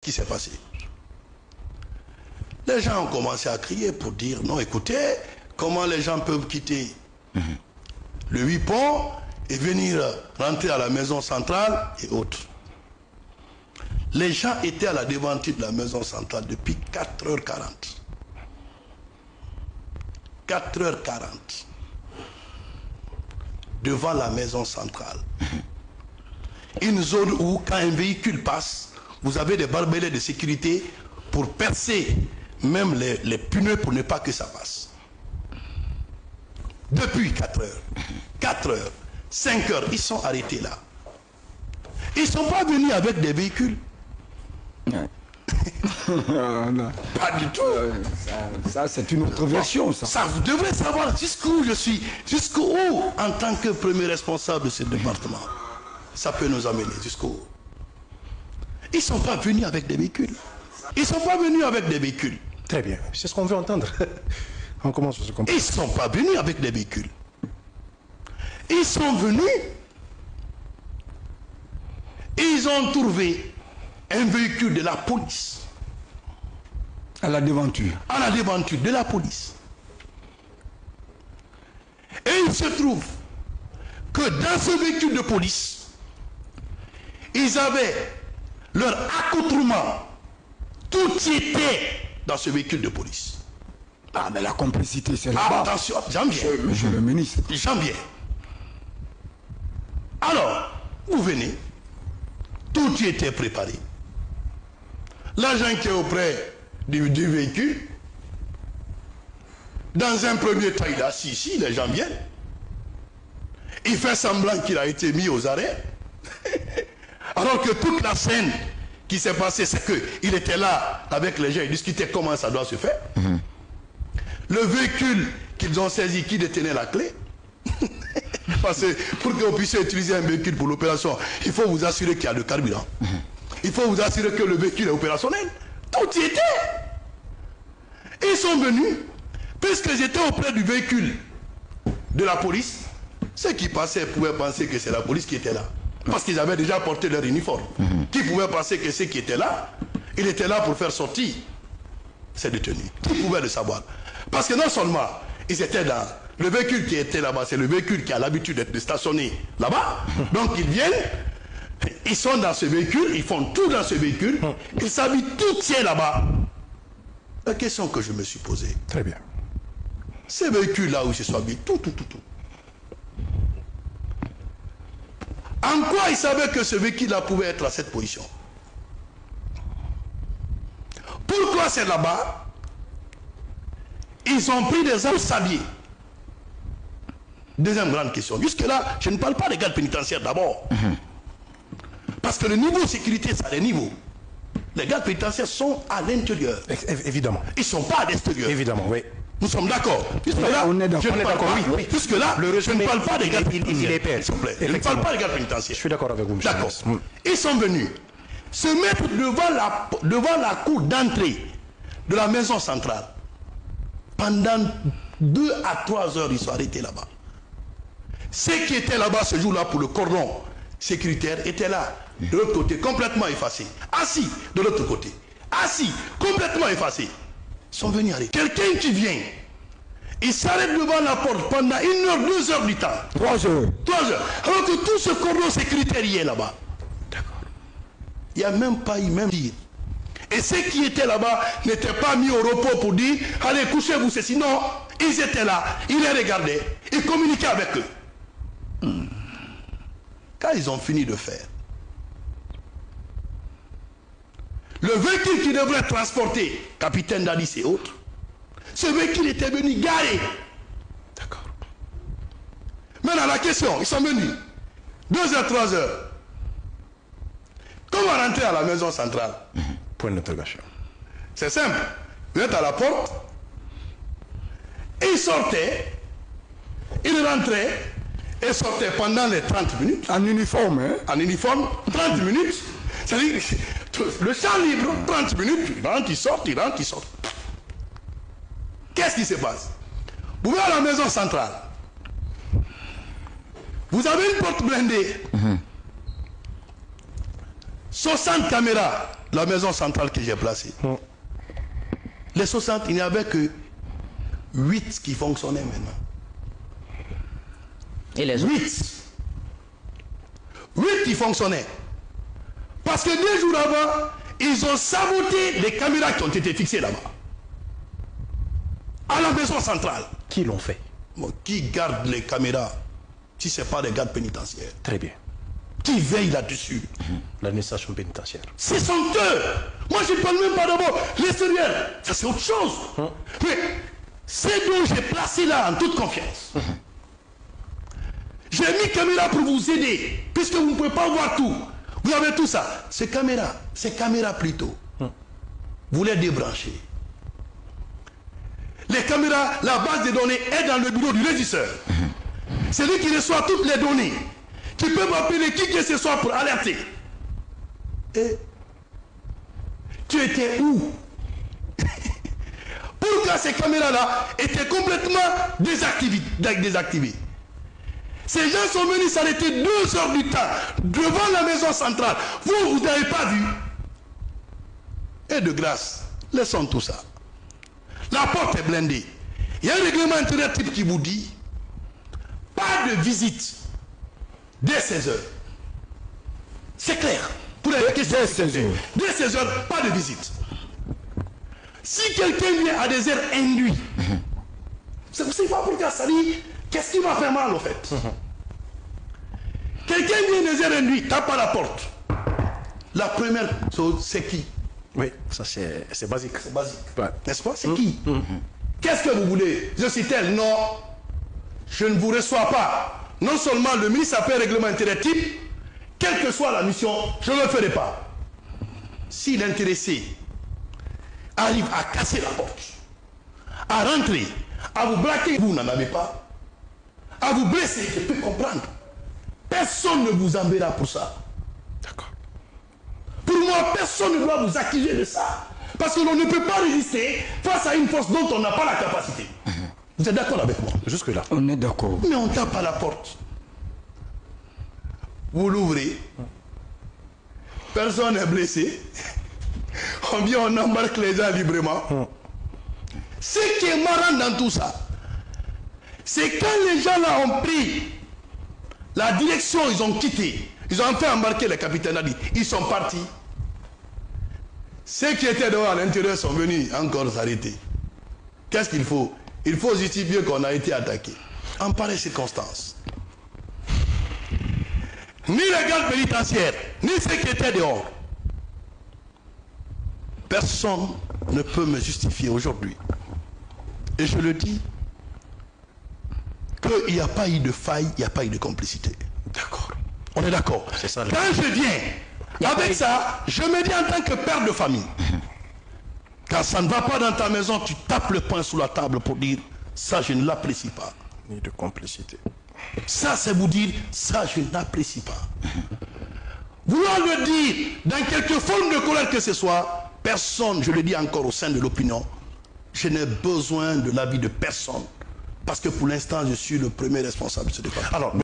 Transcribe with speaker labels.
Speaker 1: qui s'est passé? Les gens ont commencé à crier pour dire non, écoutez, comment les gens peuvent quitter le 8 ponts et venir rentrer à la maison centrale et autres. Les gens étaient à la devanture de la maison centrale depuis 4h40. 4h40. Devant la maison centrale. Une zone où, quand un véhicule passe, vous avez des barbelés de sécurité pour percer même les pneus pour ne pas que ça passe. Depuis 4 heures, 4 heures, 5 heures, ils sont arrêtés là. Ils ne sont pas venus avec des véhicules. Pas du tout.
Speaker 2: Ça c'est une autre version.
Speaker 1: Ça, vous devrez savoir jusqu'où je suis, jusqu'où, en tant que premier responsable de ce département, ça peut nous amener jusqu'où. Ils ne sont pas venus avec des véhicules. Ils ne sont pas venus avec des véhicules.
Speaker 3: Très bien, c'est ce qu'on veut entendre. On commence à se comprendre.
Speaker 1: Ils ne sont pas venus avec des véhicules. Ils sont venus. Ils ont trouvé un véhicule de la police.
Speaker 2: À la devanture.
Speaker 1: À la devanture de la police. Et il se trouve que dans ce véhicule de police, ils avaient leur accoutrement. Tout y était dans ce véhicule de police.
Speaker 2: Ah, mais la complicité, c'est là-bas.
Speaker 1: Attention, j'en viens.
Speaker 2: Monsieur le ministre.
Speaker 1: J'en viens. Alors, vous venez. Tout y était préparé. L'agent qui est auprès du véhicule, dans un premier temps, il est assis ici, les gens viennent. Il fait semblant qu'il a été mis aux arrêts. Alors que toute la scène qui s'est passée, c'est qu'il était là avec les gens, il discutait comment ça doit se faire. Le véhicule qu'ils ont saisi, qui détenait la clé, parce que pour que vous puissiez utiliser un véhicule pour l'opération, il faut vous assurer qu'il y a le carburant. Il faut vous assurer que le véhicule est opérationnel. Tout y était. Ils sont venus, puisqu'ils étaient auprès du véhicule de la police, ceux qui passaient pouvaient penser que c'est la police qui était là. Parce qu'ils avaient déjà porté leur uniforme. Qui pouvait penser que ceux qui étaient là, ils étaient là pour faire sortir ces détenus. Qui pouvait le savoir? Parce que non seulement ils étaient dans le véhicule qui était là-bas, c'est le véhicule qui a l'habitude d'être stationné là-bas. Donc ils viennent, ils sont dans ce véhicule, ils font tout dans ce véhicule, ils s'habillent tout tient là-bas. La question que je me suis posée.
Speaker 3: Très bien.
Speaker 1: Ces véhicules-là où ils se sont habillés, tout. En quoi ils savaient que ce véhicule-là pouvait être à cette position? Pourquoi c'est là-bas? Ils ont pris des armes s'habiller. Deuxième grande question. Jusque-là, je ne parle pas des gardes pénitentiaires d'abord. Parce que le niveau de sécurité, ça a des niveaux. Les gardes pénitentiaires sont à l'intérieur.
Speaker 3: Évidemment.
Speaker 1: Ils ne sont pas à l'extérieur.
Speaker 3: Évidemment, oui.
Speaker 1: Nous sommes d'accord. Jusque-là,
Speaker 2: on est d'accord,
Speaker 3: oui.
Speaker 1: Jusque-là, je ne parle pas des gardes pénitentiaires.
Speaker 3: Il est père.
Speaker 1: S'il vous plaît. Je ne parle pas des gardes pénitentiaires.
Speaker 3: Je suis d'accord avec vous, monsieur.
Speaker 1: D'accord. Ils sont venus se mettre devant la cour d'entrée de la maison centrale. Pendant 2 à 3 heures, ils sont arrêtés là-bas. Ceux qui étaient là-bas ce jour-là pour le cordon sécuritaire étaient là, de l'autre côté, complètement effacés. Assis de l'autre côté. Assis, complètement effacés. Ils sont venus arrêter. Quelqu'un qui vient, il s'arrête devant la porte pendant 1 heure, 2 heures du temps.
Speaker 2: 3 heures.
Speaker 1: 3 heures. Alors que tout ce cordon sécuritaire y est là-bas. D'accord. Il n'y a même pas eu même dire. Et ceux qui étaient là-bas n'étaient pas mis au repos pour dire allez, couchez-vous, c'est sinon. Ils étaient là, ils les regardaient, ils communiquaient avec eux. Quand ils ont fini de faire, le véhicule qui devrait transporter capitaine Dadis et autres, ce véhicule était venu garer. D'accord. Maintenant la question, ils sont venus 2 heures, 3 heures. Comment rentrer à la maison centrale?
Speaker 3: Point d'interrogation.
Speaker 1: C'est simple. Vous êtes à la porte, ils sortaient, ils rentraient et sortaient pendant les 30 minutes.
Speaker 2: En uniforme, hein?
Speaker 1: En uniforme, 30 minutes. C'est-à-dire, le champ libre, 30 minutes, ils rentrent, ils sortent, ils rentrent, ils sortent. Qu'est-ce qui se passe? Vous venez à la maison centrale. Vous avez une porte blindée. 60 caméras la maison centrale que j'ai placée. Les 60, il n'y avait que 8 qui fonctionnaient maintenant.
Speaker 4: Et les autres?
Speaker 1: 8 qui fonctionnaient. Parce que 2 jours avant, ils ont saboté les caméras qui ont été fixées là-bas. À la maison centrale.
Speaker 3: Qui l'ont fait?
Speaker 1: Bon, qui garde les caméras si ce n'est pas des gardes pénitentiaires?
Speaker 3: Très bien.
Speaker 1: Qui veille là-dessus?
Speaker 3: L'administration pénitentiaire.
Speaker 1: C'est son eux. Moi, je ne parle même pas d'abord. L'extérieur, ça c'est autre chose. Mais c'est dont j'ai placé là en toute confiance. J'ai mis caméra pour vous aider, puisque vous ne pouvez pas voir tout. Vous avez tout ça. Ces caméras plutôt. Vous les débranchez. Les caméras, la base de données est dans le bureau du régisseur. C'est lui qui reçoit toutes les données. Qui peut m'appeler qui que ce soit pour alerter. Et tu étais où? Pourquoi ces caméras-là étaient complètement désactivées? Ces gens sont venus s'arrêter 2 heures du temps devant la maison centrale. Vous n'avez pas vu? Et de grâce, laissons tout ça. La porte est blindée. Il y a un règlement intérieur type qui vous dit pas de visite dès 16 heures. C'est clair. Pour les questions
Speaker 2: Dès 16 heures.
Speaker 1: Dès 16 heures, pas de visite. Si quelqu'un vient à des heures induites, c'est aussi pas pour dire ça dit, qu'est-ce qui m'a fait mal en fait? Quelqu'un vient des heures induites, tape à la porte. La première chose, c'est qui?
Speaker 3: Oui, ça c'est basique.
Speaker 1: C'est basique.
Speaker 3: Ouais.
Speaker 1: N'est-ce pas? C'est qui? Qu'est-ce que vous voulez? Je suis tel. Non, je ne vous reçois pas. Non seulement le ministre a fait un règlement intérieur type, quelle que soit la mission, je ne le ferai pas. Si l'intéressé arrive à casser la porte, à rentrer, à vous braquer, vous n'en avez pas, à vous blesser, je peux comprendre. Personne ne vous enverra pour ça.
Speaker 3: D'accord.
Speaker 1: Pour moi, personne ne doit vous accuser de ça. Parce que l'on ne peut pas résister face à une force dont on n'a pas la capacité. Vous êtes d'accord avec moi?
Speaker 3: Jusque-là.
Speaker 2: On est d'accord.
Speaker 1: Mais on tape à la porte. Vous l'ouvrez. Personne n'est blessé. On vient, on embarque les gens librement. Ce qui est marrant dans tout ça, c'est quand les gens là ont pris la direction, ils ont quitté. Ils ont fait embarquer les capitaines, ils sont partis. Ceux qui étaient dehors à l'intérieur sont venus encore s'arrêter. Qu'est-ce qu'il faut? Il faut justifier qu'on a été attaqué. En pareille circonstance. Ni les gardes pénitentiaires, ni ceux qui étaient dehors. Personne ne peut me justifier aujourd'hui. Et je le dis, qu'il n'y a pas eu de faille, il n'y a pas eu de complicité.
Speaker 3: D'accord.
Speaker 1: On est d'accord.
Speaker 3: C'est ça.
Speaker 1: Quand je viens, avec ça, je me dis en tant que père de famille, quand ça ne va pas dans ta maison, tu tapes le poing sous la table pour dire, ça je ne l'apprécie pas.
Speaker 3: Ni de complicité.
Speaker 1: Ça c'est vous dire, ça je n'apprécie pas. Vouloir le dire dans quelque forme de colère que ce soit, personne, je le dis encore au sein de l'opinion, je n'ai besoin de l'avis de personne. Parce que pour l'instant, je suis le premier responsable de ce débat.
Speaker 3: Alors,